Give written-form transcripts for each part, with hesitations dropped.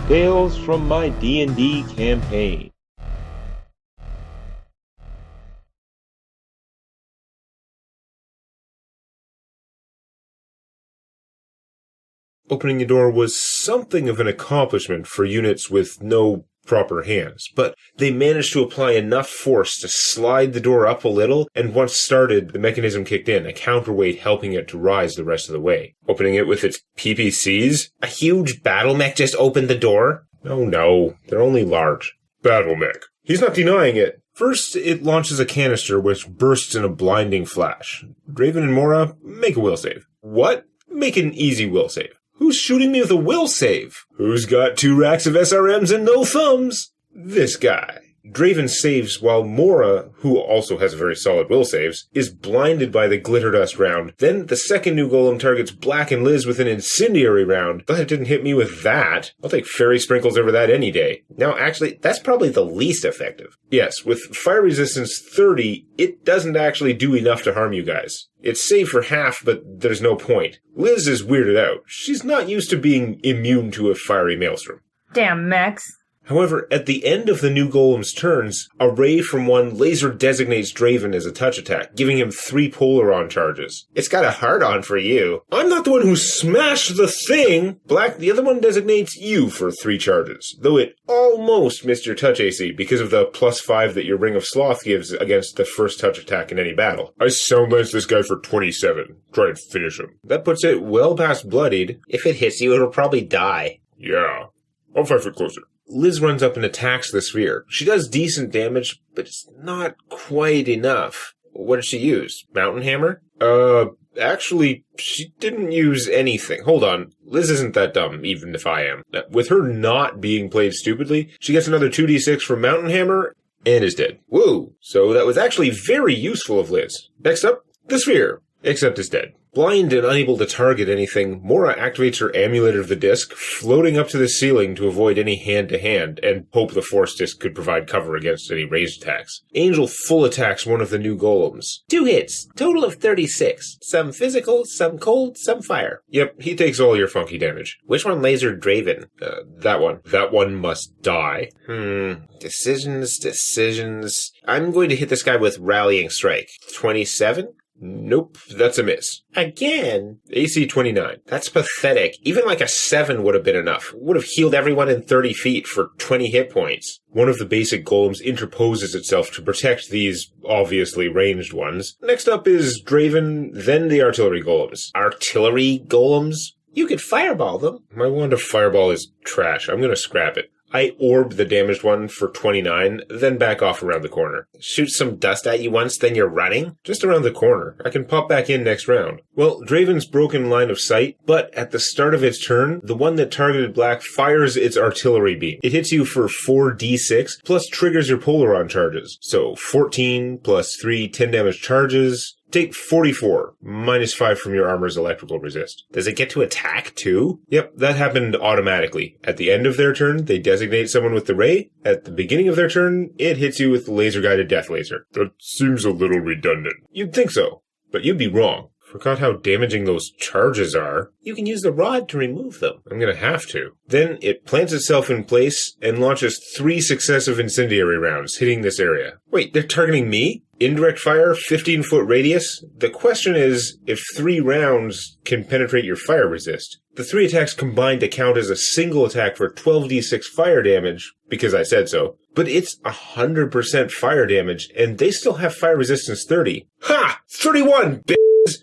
Tales from my D&D campaign. Opening the door was something of an accomplishment for units with no proper hands, but they managed to apply enough force to slide the door up a little, and once started, the mechanism kicked in, a counterweight helping it to rise the rest of the way. Opening it with its PPCs? A huge battle mech just opened the door? Oh no, they're only large. Battle mech. He's not denying it. First, it launches a canister which bursts in a blinding flash. Draven and Mora, make a will save. What? Make an easy will save. Who's shooting me with a will save? Who's got 2 racks of SRMs and no thumbs? This guy. Draven saves while Mora, who also has a very solid will saves, is blinded by the glitter dust round. Then the second new golem targets Black and Liz with an incendiary round. Glad it didn't hit me with that. I'll take fairy sprinkles over that any day. Now, actually, that's probably the least effective. Yes, with fire resistance 30, it doesn't actually do enough to harm you guys. It's safe for half, but there's no point. Liz is weirded out. She's not used to being immune to a fiery maelstrom. Damn, Max. However, at the end of the new golem's turns, a ray from one laser designates Draven as a touch attack, giving him 3 Polaron charges. It's got a hard-on for you. I'm not the one who smashed the thing! Black, the other one designates you for 3 charges, though it almost missed your touch AC because of the +5 that your Ring of Sloth gives against the first touch attack in any battle. I sound lance this guy for 27. Try and finish him. That puts it well past bloodied. If it hits you, it'll probably die. Yeah. I'm 5 foot closer. Liz runs up and attacks the sphere. She does decent damage, but it's not quite enough. What did she use? Mountain Hammer? Actually, she didn't use anything. Hold on. Liz isn't that dumb, even if I am. With her not being played stupidly, she gets another 2d6 from Mountain Hammer and is dead. Woo! So that was actually very useful of Liz. Next up, the sphere. Except it's dead. Blind and unable to target anything, Mora activates her Amulet of the Disc, floating up to the ceiling to avoid any hand-to-hand, and hope the Force Disc could provide cover against any ranged attacks. Angel full attacks one of the new golems. 2 hits, total of 36. Some physical, some cold, some fire. Yep, he takes all your funky damage. Which one lasered Draven? That one. That one must die. Decisions. I'm going to hit this guy with Rallying Strike. 27? Nope, that's a miss. Again. AC 29. That's pathetic. Even like a 7 would have been enough. Would have healed everyone in 30 feet for 20 hit points. One of the basic golems interposes itself to protect these obviously ranged ones. Next up is Draven, then the artillery golems. Artillery golems? You could fireball them. My wand of fireball is trash. I'm gonna scrap it. I orb the damaged one for 29, then back off around the corner. Shoot some dust at you once, then you're running? Just around the corner. I can pop back in next round. Well, Draven's broken line of sight, but at the start of its turn, the one that targeted Black fires its artillery beam. It hits you for 4d6, plus triggers your Polaron charges. So 14 plus 3 10 damage charges. Take 44, minus 5 from your armor's electrical resist. Does it get to attack, too? Yep, that happened automatically. At the end of their turn, they designate someone with the ray. At the beginning of their turn, it hits you with the laser-guided death laser. That seems a little redundant. You'd think so, but you'd be wrong. Forgot how damaging those charges are. You can use the rod to remove them. I'm gonna have to. Then it plants itself in place and launches 3 successive incendiary rounds, hitting this area. Wait, they're targeting me? Indirect fire, 15-foot radius? The question is if 3 rounds can penetrate your fire resist. The 3 attacks combined to count as a single attack for 12d6 fire damage, because I said so. But it's 100% fire damage, and they still have fire resistance 30. Ha! 31, bitch!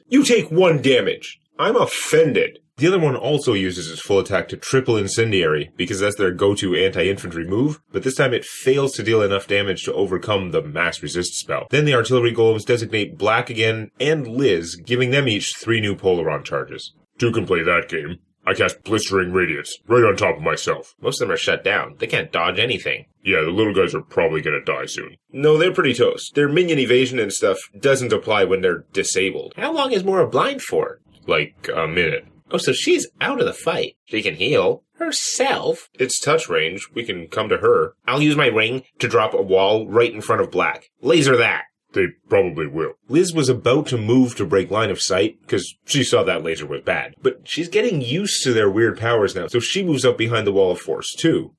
You take 1 damage. I'm offended. The other one also uses its full attack to triple incendiary, because that's their go-to anti-infantry move, but this time it fails to deal enough damage to overcome the mass resist spell. Then the artillery golems designate Black again and Liz, giving them each 3 new Polaron charges. 2 can play that game. I cast Blistering Radiance, right on top of myself. Most of them are shut down. They can't dodge anything. Yeah, the little guys are probably gonna die soon. No, they're pretty toast. Their minion evasion and stuff doesn't apply when they're disabled. How long is Mora blind for? Like a minute. Oh, so she's out of the fight. She can heal herself. It's touch range. We can come to her. I'll use my ring to drop a wall right in front of Black. Laser that. They probably will. Liz was about to move to break line of sight, because she saw that laser was bad. But she's getting used to their weird powers now, so she moves up behind the wall of force, too.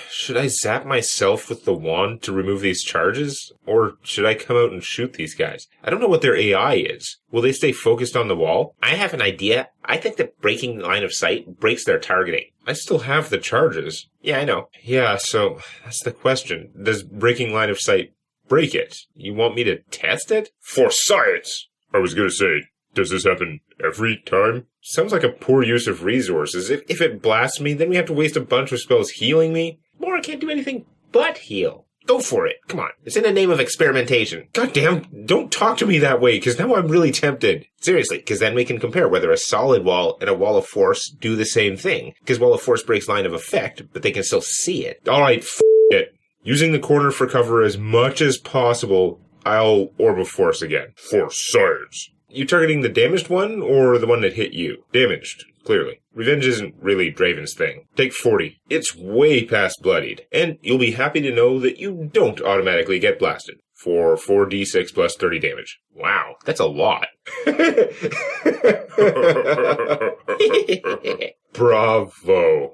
Should I zap myself with the wand to remove these charges? Or should I come out and shoot these guys? I don't know what their AI is. Will they stay focused on the wall? I have an idea. I think that breaking line of sight breaks their targeting. I still have the charges. Yeah, I know. Yeah, so that's the question. Does breaking line of sight break it? You want me to test it? For science! I was gonna say, does this happen every time? Sounds like a poor use of resources. If it blasts me, then we have to waste a bunch of spells healing me. Or I can't do anything but heal. Go for it. Come on. It's in the name of experimentation. Goddamn, don't talk to me that way, because now I'm really tempted. Seriously, because then we can compare whether a solid wall and a wall of force do the same thing. Because wall of force breaks line of effect, but they can still see it. Alright, it. Using the corner for cover as much as possible, I'll orb of force again. For science. You targeting the damaged one, or the one that hit you? Damaged, clearly. Revenge isn't really Draven's thing. Take 40. It's way past bloodied. And you'll be happy to know that you don't automatically get blasted. For 4d6 plus 30 damage. Wow, that's a lot. Bravo.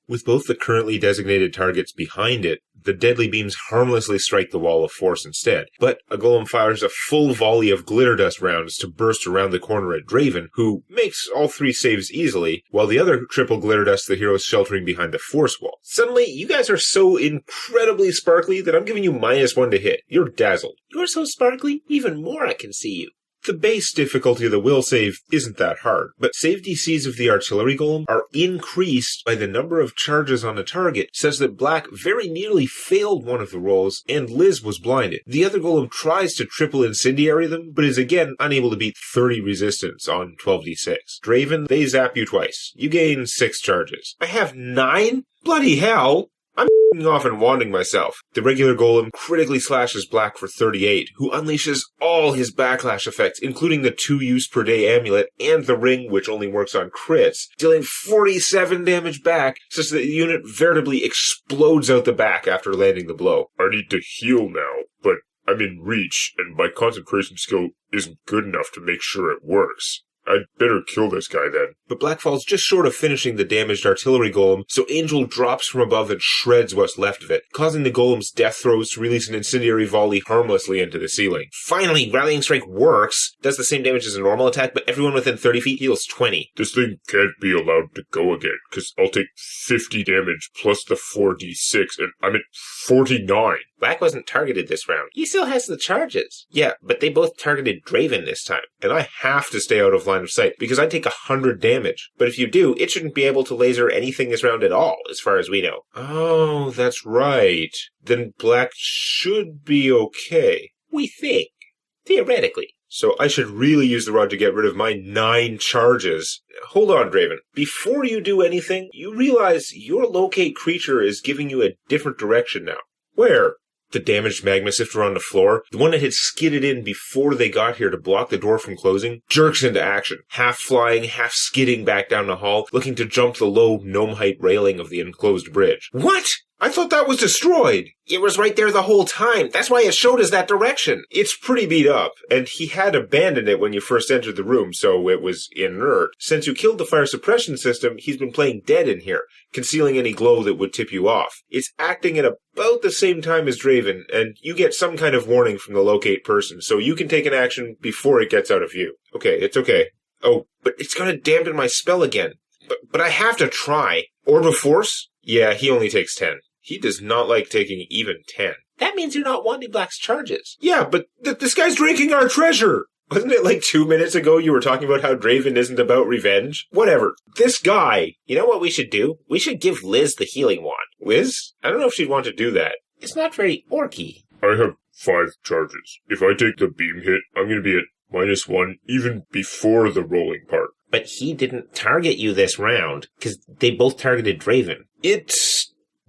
With both the currently designated targets behind it, the deadly beams harmlessly strike the wall of force instead. But a golem fires a full volley of glitter dust rounds to burst around the corner at Draven, who makes all 3 saves easily, while the other triple glitter dust the heroes sheltering behind the force wall. Suddenly, you guys are so incredibly sparkly that I'm giving you -1 to hit. You're dazzled. You're so sparkly, even more I can see you. The base difficulty of the will save isn't that hard, but save DCs of the artillery golem are increased by the number of charges on a target, such that Black very nearly failed one of the rolls, and Liz was blinded. The other golem tries to triple incendiary them, but is again unable to beat 30 resistance on 12d6. Draven, they zap you twice. You gain 6 charges. I have 9? Bloody hell! I'm off and wanding myself. The regular golem critically slashes Black for 38, who unleashes all his backlash effects, including the 2 use per day amulet and the ring, which only works on crits, dealing 47 damage back, such that the unit veritably explodes out the back after landing the blow. I need to heal now, but I'm in reach, and my concentration skill isn't good enough to make sure it works. I'd better kill this guy then. But Black falls just short of finishing the damaged artillery golem, so Angel drops from above and shreds what's left of it, causing the golem's death throes to release an incendiary volley harmlessly into the ceiling. Finally, Rallying Strike works, does the same damage as a normal attack, but everyone within 30 feet heals 20. This thing can't be allowed to go again, because I'll take 50 damage plus the 4d6, and I'm at 49. Black wasn't targeted this round. He still has the charges. Yeah, but they both targeted Draven this time, and I have to stay out of line of sight, because I take 100 damage. But if you do, it shouldn't be able to laser anything this round at all, as far as we know. Oh, that's right. Then Black should be okay. We think. Theoretically. So I should really use the rod to get rid of my 9 charges. Hold on, Draven. Before you do anything, you realize your locate creature is giving you a different direction now. Where? The damaged magma sifter on the floor, the one that had skidded in before they got here to block the door from closing, jerks into action, half flying, half skidding back down the hall, looking to jump the low gnome-height railing of the enclosed bridge. What? I thought that was destroyed. It was right there the whole time. That's why it showed us that direction. It's pretty beat up, and he had abandoned it when you first entered the room, so it was inert. Since you killed the fire suppression system, he's been playing dead in here, concealing any glow that would tip you off. It's acting at about the same time as Draven, and you get some kind of warning from the locate person, so you can take an action before it gets out of view. Okay, it's okay. Oh, but it's gonna dampen my spell again. But I have to try. Orb of Force? Yeah, he only takes 10. He does not like taking even 10. That means you're not wanting Black's charges. Yeah, but this guy's drinking our treasure! Wasn't it like 2 minutes ago you were talking about how Draven isn't about revenge? Whatever. This guy! You know what we should do? We should give Liz the healing wand. Liz? I don't know if she'd want to do that. It's not very orky. I have 5 charges. If I take the beam hit, I'm going to be at -1 even before the rolling part. But he didn't target you this round, because they both targeted Draven. It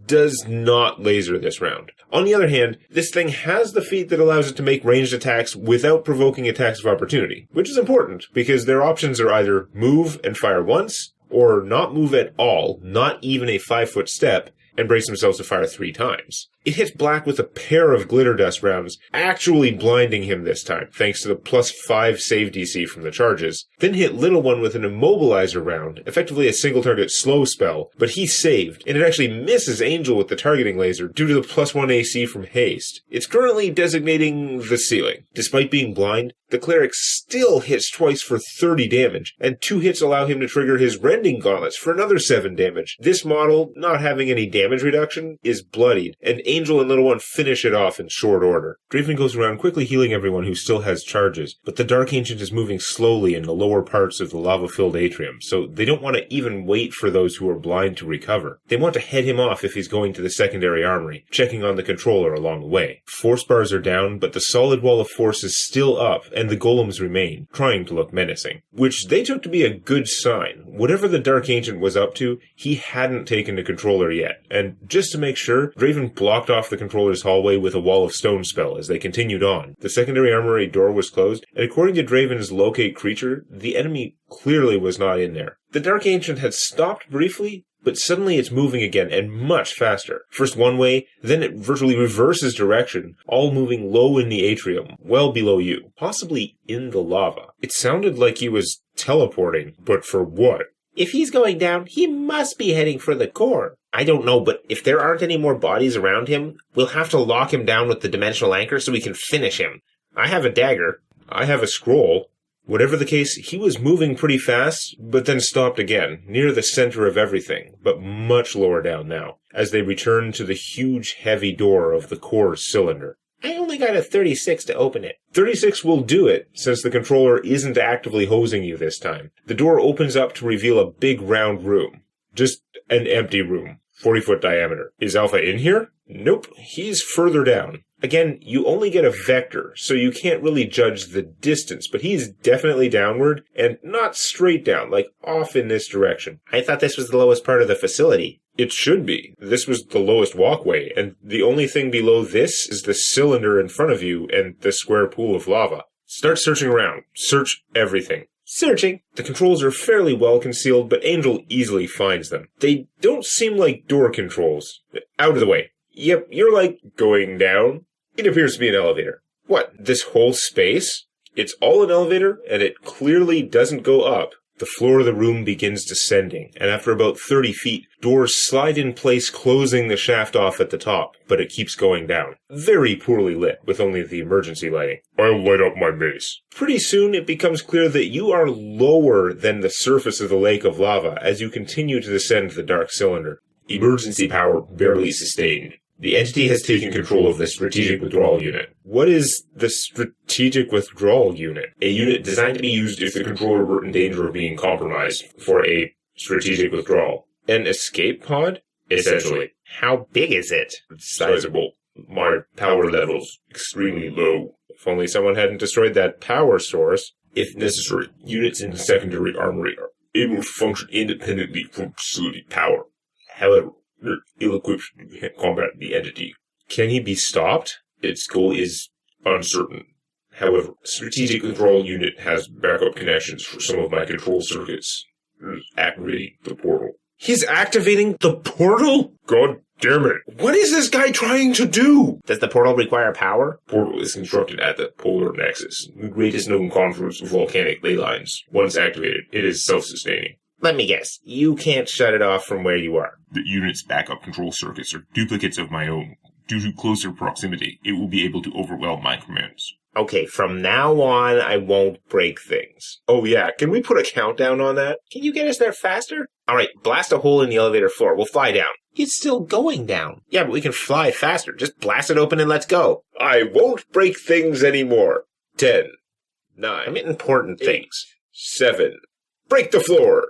does not laser this round. On the other hand, this thing has the feat that allows it to make ranged attacks without provoking attacks of opportunity, which is important, because their options are either move and fire once, or not move at all, not even a 5-foot step, and brace themselves to fire 3 times. It hits Black with a pair of glitter dust rounds, actually blinding him this time, thanks to the +5 save DC from the charges. Then hit Little One with an immobilizer round, effectively a single target slow spell, but he saved, and it actually misses Angel with the targeting laser due to the +1 AC from haste. It's currently designating the ceiling. Despite being blind, the cleric still hits twice for 30 damage, and 2 hits allow him to trigger his rending gauntlets for another 7 damage. This model, not having any damage reduction, is bloodied, and Angel and Little One finish it off in short order. Draven goes around quickly healing everyone who still has charges, but the Dark Ancient is moving slowly in the lower parts of the lava-filled atrium, so they don't want to even wait for those who are blind to recover. They want to head him off if he's going to the secondary armory, checking on the controller along the way. Force bars are down, but the solid wall of force is still up, and the golems remain, trying to look menacing. Which they took to be a good sign. Whatever the Dark Ancient was up to, he hadn't taken the controller yet, and just to make sure, Draven blocked off the controller's hallway with a wall of stone spell as they continued on. The secondary armory door was closed, and according to Draven's locate creature, the enemy clearly was not in there. The Dark Ancient had stopped briefly, but suddenly it's moving again, and much faster. First one way, then it virtually reverses direction, all moving low in the atrium, well below you, possibly in the lava. It sounded like he was teleporting, but for what? If he's going down, he must be heading for the core. I don't know, but if there aren't any more bodies around him, we'll have to lock him down with the dimensional anchor so we can finish him. I have a dagger. I have a scroll. Whatever the case, he was moving pretty fast, but then stopped again, near the center of everything, but much lower down now, as they returned to the huge, heavy door of the core cylinder. I only got a 36 to open it. 36 will do it, since the controller isn't actively hosing you this time. The door opens up to reveal a big round room. Just an empty room, 40-foot diameter. Is Alpha in here? Nope, he's further down. Again, you only get a vector, so you can't really judge the distance, but he's definitely downward, and not straight down, like off in this direction. I thought this was the lowest part of the facility. It should be. This was the lowest walkway, and the only thing below this is the cylinder in front of you and the square pool of lava. Start searching around. Search everything. Searching. The controls are fairly well concealed, but Angel easily finds them. They don't seem like door controls. Out of the way. Yep, you're like going down. It appears to be an elevator. What, this whole space? It's all an elevator, and it clearly doesn't go up. The floor of the room begins descending, and after about 30 feet, doors slide in place, closing the shaft off at the top, but it keeps going down. Very poorly lit, with only the emergency lighting. I'll light up my mace. Pretty soon, it becomes clear that you are lower than the surface of the lake of lava as you continue to descend the dark cylinder. Emergency power barely sustained. The entity has taken control of the Strategic Withdrawal Unit. What is the Strategic Withdrawal Unit? A unit designed to be used if the controller were in danger of being compromised for a strategic withdrawal. An escape pod? Essentially. How big is it? It's sizable. My power level's extremely low. If only someone hadn't destroyed that power source. If necessary, units in the secondary armory are able to function independently from facility power. However, they're ill-equipped to combat the entity. Can he be stopped? Its goal is uncertain. However, Strategic Withdrawal Unit has backup connections for some of my control circuits. Activating the portal. He's activating the portal? God damn it. What is this guy trying to do? Does the portal require power? Portal is constructed at the polar nexus, the greatest known confluence of volcanic ley lines. Once activated, it is self-sustaining. Let me guess. You can't shut it off from where you are. The unit's backup control circuits are duplicates of my own. Due to closer proximity, it will be able to overwhelm my commands. Okay, from now on, I won't break things. Oh yeah, can we put a countdown on that? Can you get us there faster? Alright, blast a hole in the elevator floor. We'll fly down. It's still going down. Yeah, but we can fly faster. Just blast it open and let's go. I won't break things anymore. 10, 9, I mean important 8, things. 7, break the floor!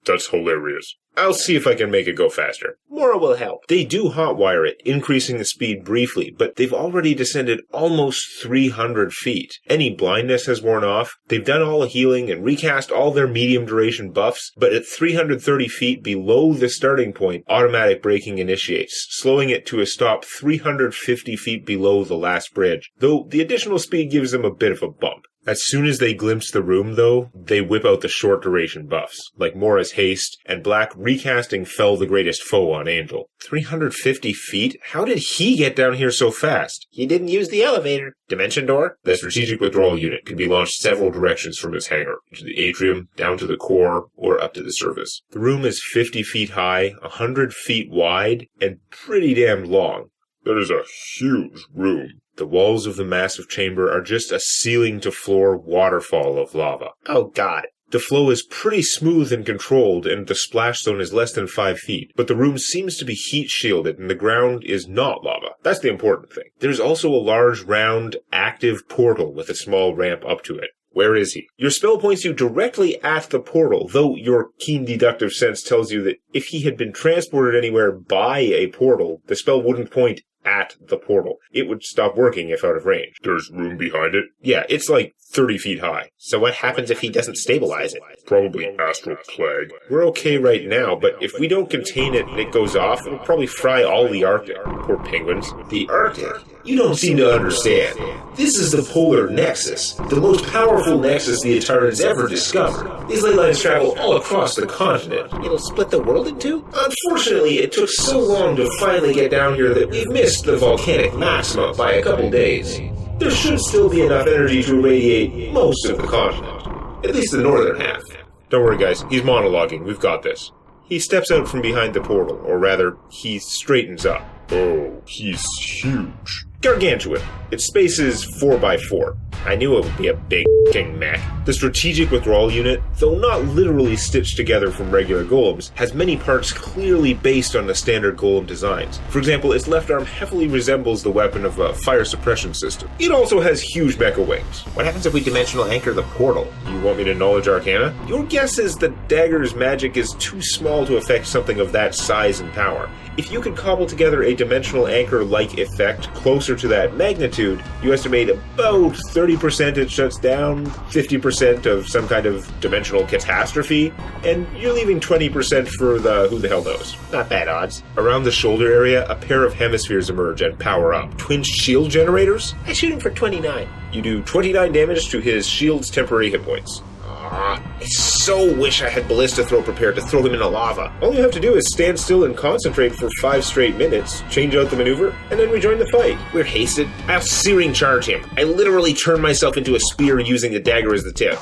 That's hilarious. I'll see if I can make it go faster. Mora will help. They do hotwire it, increasing the speed briefly, but they've already descended almost 300 feet. Any blindness has worn off. They've done all the healing and recast all their medium duration buffs, but at 330 feet below the starting point, automatic braking initiates, slowing it to a stop 350 feet below the last bridge, though the additional speed gives them a bit of a bump. As soon as they glimpse the room, though, they whip out the short-duration buffs, like Mora's Haste, and Black recasting Fell the Greatest Foe on Angel. 350 feet? How did he get down here so fast? He didn't use the elevator. Dimension Door? The strategic withdrawal unit can be launched several directions from its hangar, to the atrium, down to the core, or up to the surface. The room is 50 feet high, 100 feet wide, and pretty damn long. That is a huge room. The walls of the massive chamber are just a ceiling-to-floor waterfall of lava. Oh god. The flow is pretty smooth and controlled, and the splash zone is less than 5 feet, but the room seems to be heat-shielded, and the ground is not lava. That's the important thing. There's also a large, round, active portal with a small ramp up to it. Where is he? Your spell points you directly at the portal, though your keen deductive sense tells you that if he had been transported anywhere by a portal, the spell wouldn't point at the portal. It would stop working if out of range. There's room behind it? Yeah, it's like 30 feet high. So what happens if he doesn't stabilize it? Probably astral plague. We're okay right now, but if we don't contain it and it goes off, it'll probably fry all the Arctic. Poor penguins. The Arctic? You don't seem to understand. This is the polar nexus, the most powerful nexus the Atari has ever discovered. These ley lines travel all across the continent. It'll split the world in two? Unfortunately, it took so long to finally get down here that we've missed the volcanic maxima by a couple days. There should still be enough energy to irradiate most of the continent. At least the northern half. Don't worry, guys. He's monologuing. We've got this. He steps out from behind the portal, or rather, he straightens up. Oh, he's huge. Gargantuan. Its space is 4x4. I knew it would be a big f***ing mech. The strategic withdrawal unit, though not literally stitched together from regular golems, has many parts clearly based on the standard golem designs. For example, its left arm heavily resembles the weapon of a fire suppression system. It also has huge mecha wings. What happens if we dimensional anchor the portal? You want me to knowledge arcana? Your guess is the dagger's magic is too small to affect something of that size and power. If you could cobble together a dimensional anchor-like effect closer to that magnitude, you estimate about 30% it shuts down, 50% of some kind of dimensional catastrophe, and you're leaving 20% for the who the hell knows. Not bad odds. Around the shoulder area, a pair of hemispheres emerge and power up. Twin shield generators? I shoot him for 29. You do 29 damage to his shield's temporary hit points. I so wish I had Ballista Throw prepared to throw them into lava. All you have to do is stand still and concentrate for 5 straight minutes, change out the maneuver, and then rejoin the fight. We're hasted. I'll searing charge him. I literally turn myself into a spear using the dagger as the tip.